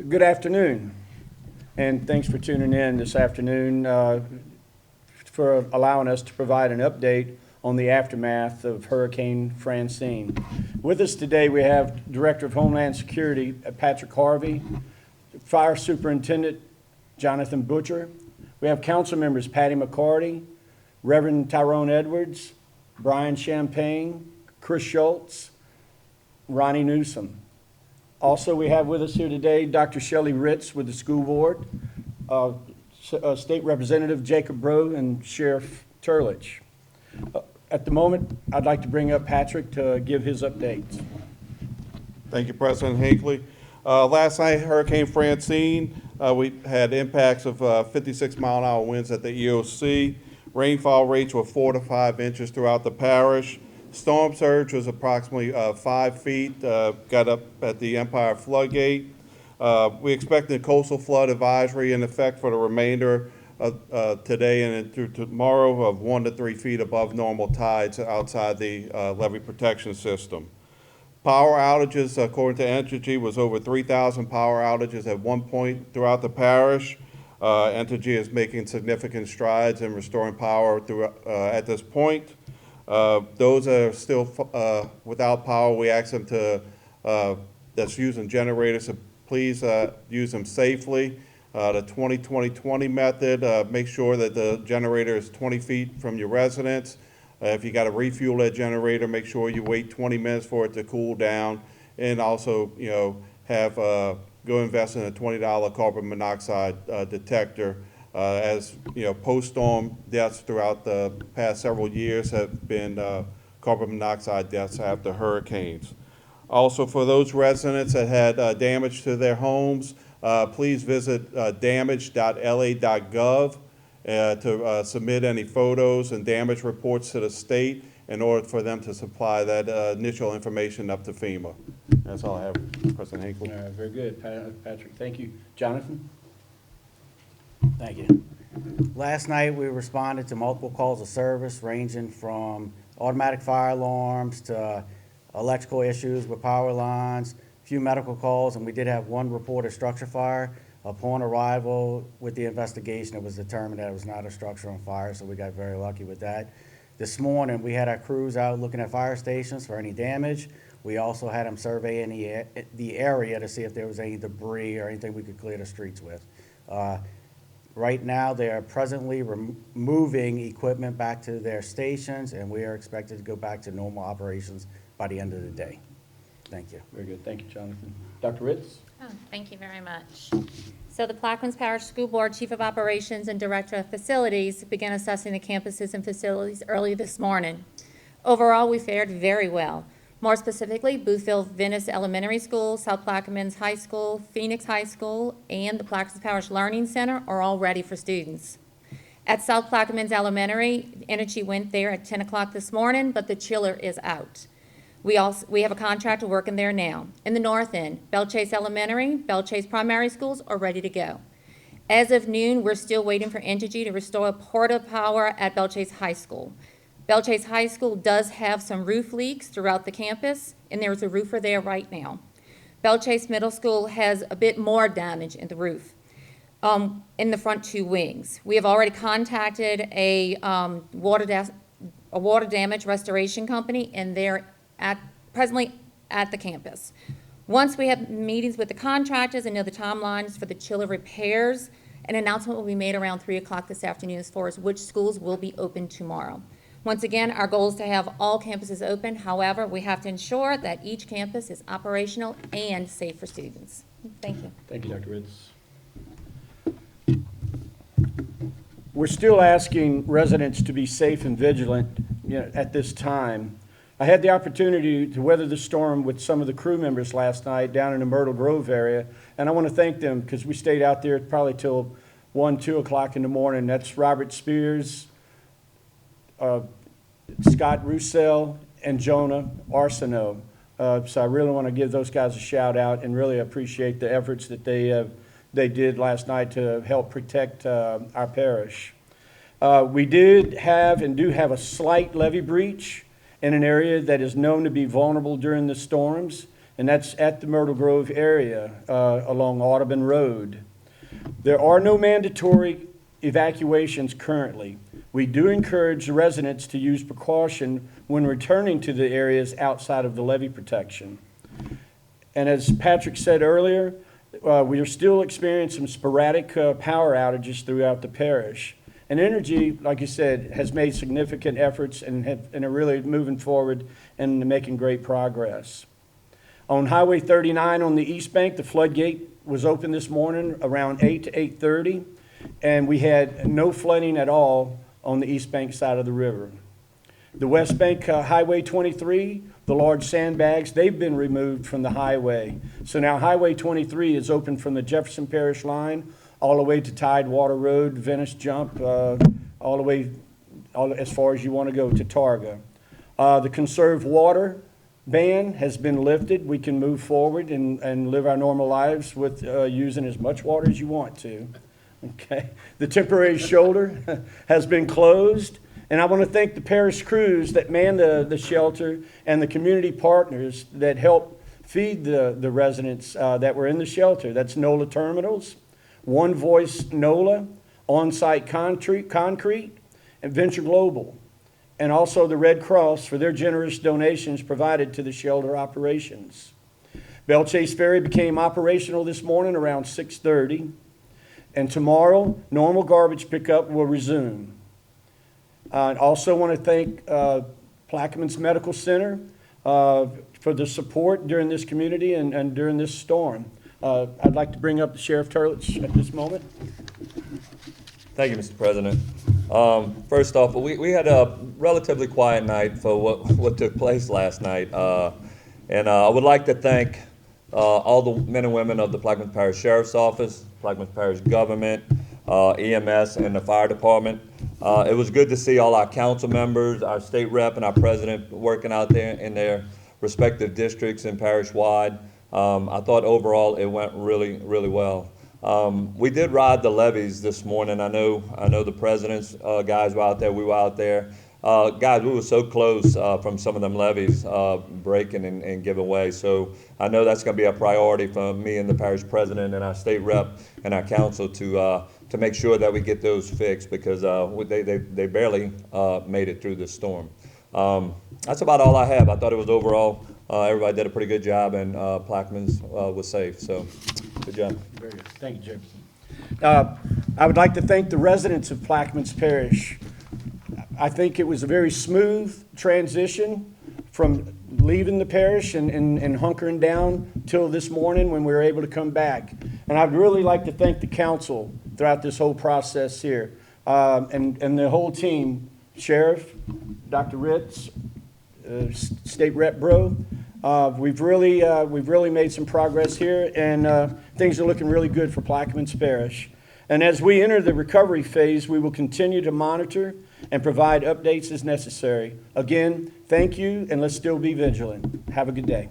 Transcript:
Good afternoon, and thanks for tuning in this afternoon for allowing us to provide an update on the aftermath of Hurricane Francine. With us today, we have Director of Homeland Security, Patrick Harvey, Fire Superintendent Jonathan Butcher. We have council members Patty McCarty, Reverend Tyrone Edwards, Brian Champagne, Chris Schultz, Ronnie Newsom. Also, we have with us here today Dr. Shelley Ritz with the school board, State Representative Jacob Breaux, and Sheriff Turlich. At the moment, I'd like to bring up Patrick to give his updates. Thank you, President Hinckley. Last night, Hurricane Francine, we had impacts of 56-mile-an-hour winds at the EOC. Rainfall rates were 4 to 5 inches throughout the parish. Storm surge was approximately 5 feet, got up at the Empire Floodgate. We expect a coastal flood advisory in effect for the remainder of today and through tomorrow of 1 to 3 feet above normal tides outside the levee protection system. Power outages, according to Entergy, was over 3,000 power outages at one point throughout the parish. Entergy is making significant strides in restoring power at this point. Those that are still without power, we ask them to, that's using generators, to please use them safely. The 20-20-20 method, make sure that the generator is 20 feet from your residence. If you got to refuel that generator, make sure you wait 20 minutes for it to cool down. And also, have go invest in a $20 carbon monoxide detector. As post-storm deaths throughout the past several years have been carbon monoxide deaths after hurricanes. Also, for those residents that had damage to their homes, please visit damage.la.gov to submit any photos and damage reports to the state in order for them to supply that initial information up to FEMA. That's all I have, President Hinckley. All right, very good, Patrick. Thank you. Jonathan? Thank you. Last night, we responded to multiple calls of service ranging from automatic fire alarms to electrical issues with power lines, a few medical calls, and we did have one reported structure fire. Upon arrival with the investigation, it was determined that it was not a structure on fire, so we got very lucky with that. This morning, we had our crews out looking at fire stations for any damage. We also had them survey the area to see if there was any debris or anything we could clear the streets with. Right now, they are presently moving equipment back to their stations, and we are expected to go back to normal operations by the end of the day. Thank you. Very good. Thank you, Jonathan. Dr. Ritz? Oh, thank you very much. So the Plaquemines Parish School Board Chief of Operations and Director of Facilities began assessing the campuses and facilities early this morning. Overall, we fared very well. More specifically, Boothville Venice Elementary School, South Plaquemines High School, Phoenix High School, and the Plaquemines Parish Learning Center are all ready for students. At South Plaquemines Elementary, energy went there at 10 o'clock this morning, but the chiller is out. We have a contractor working there now. In the north end, Belle Chase Elementary, Belle Chase Primary Schools are ready to go. As of noon, we're still waiting for Entergy to restore porta power at Belle Chase High School. Belle Chase High School does have some roof leaks throughout the campus, and there's a roofer there right now. Belle Chase Middle School has a bit more damage in the roof in the front two wings. We have already contacted a water damage restoration company, and they're presently at the campus. Once we have meetings with the contractors and know the timelines for the chiller repairs, an announcement will be made around 3 o'clock this afternoon as far as which schools will be open tomorrow. Once again, our goal is to have all campuses open. However, we have to ensure that each campus is operational and safe for students. Thank you. Thank you, Dr. Ritz. We're still asking residents to be safe and vigilant at this time. I had the opportunity to weather the storm with some of the crew members last night down in the Myrtle Grove area, and I want to thank them because we stayed out there probably till 1, 2 o'clock in the morning. That's Robert Spears, Scott Roussel, and Jonah Arsenault. So I really want to give those guys a shout out and really appreciate the efforts that they did last night to help protect our parish. We did have and do have a slight levee breach in an area that is known to be vulnerable during the storms, and that's at the Myrtle Grove area along Audubon Road. There are no mandatory evacuations currently. We do encourage the residents to use precaution when returning to the areas outside of the levee protection. And as Patrick said earlier, we are still experiencing some sporadic power outages throughout the parish. And Energy, like you said, has made significant efforts and are really moving forward and making great progress. On Highway 39 on the East Bank, the floodgate was open this morning around 8 to 8:30, and we had no flooding at all on the East Bank side of the river. The West Bank, Highway 23, the large sandbags, they've been removed from the highway. So now Highway 23 is open from the Jefferson Parish line all the way to Tidewater Road, Venice Jump, all the way as far as you want to go to Targa. The conserved water ban has been lifted. We can move forward and live our normal lives with using as much water as you want to. Okay. The temporary shoulder has been closed. And I want to thank the parish crews that man the shelter and the community partners that help feed the residents that were in the shelter. That's NOLA Terminals, One Voice NOLA, On-Site Concrete, and Venture Global, and also the Red Cross for their generous donations provided to the shelter operations. Belle Chase Ferry became operational this morning around 6:30, and tomorrow normal garbage pickup will resume. I also want to thank Plaquemines Medical Center for the support during this community and during this storm. I'd like to bring up Sheriff Turlich at this moment. Thank you, Mr. President. First off, we had a relatively quiet night for what took place last night. And I would like to thank all the men and women of the Plaquemines Parish Sheriff's Office, Plaquemines Parish Government, EMS, and the Fire Department. It was good to see all our council members, our state rep, and our president working out there in their respective districts and parish-wide. I thought overall it went really, really well. We did ride the levees this morning. I know the president's guys were out there. We were out there. Guys, we were so close from some of them levees breaking and giving way. So I know that's going to be a priority for me and the parish president and our state rep and our council to make sure that we get those fixed, because they barely made it through this storm. That's about all I have. I thought it was overall, everybody did a pretty good job, and Plaquemines was safe. So good job. Very good. Thank you, Jefferson. I would like to thank the residents of Plaquemines Parish. I think it was a very smooth transition from leaving the parish and hunkering down till this morning when we were able to come back. And I'd really like to thank the council throughout this whole process here, and the whole team, Sheriff, Dr. Ritz, State Rep Bro. We've really made some progress here, and things are looking really good for Plaquemines Parish. And as we enter the recovery phase, we will continue to monitor and provide updates as necessary. Again, thank you, and let's still be vigilant. Have a good day.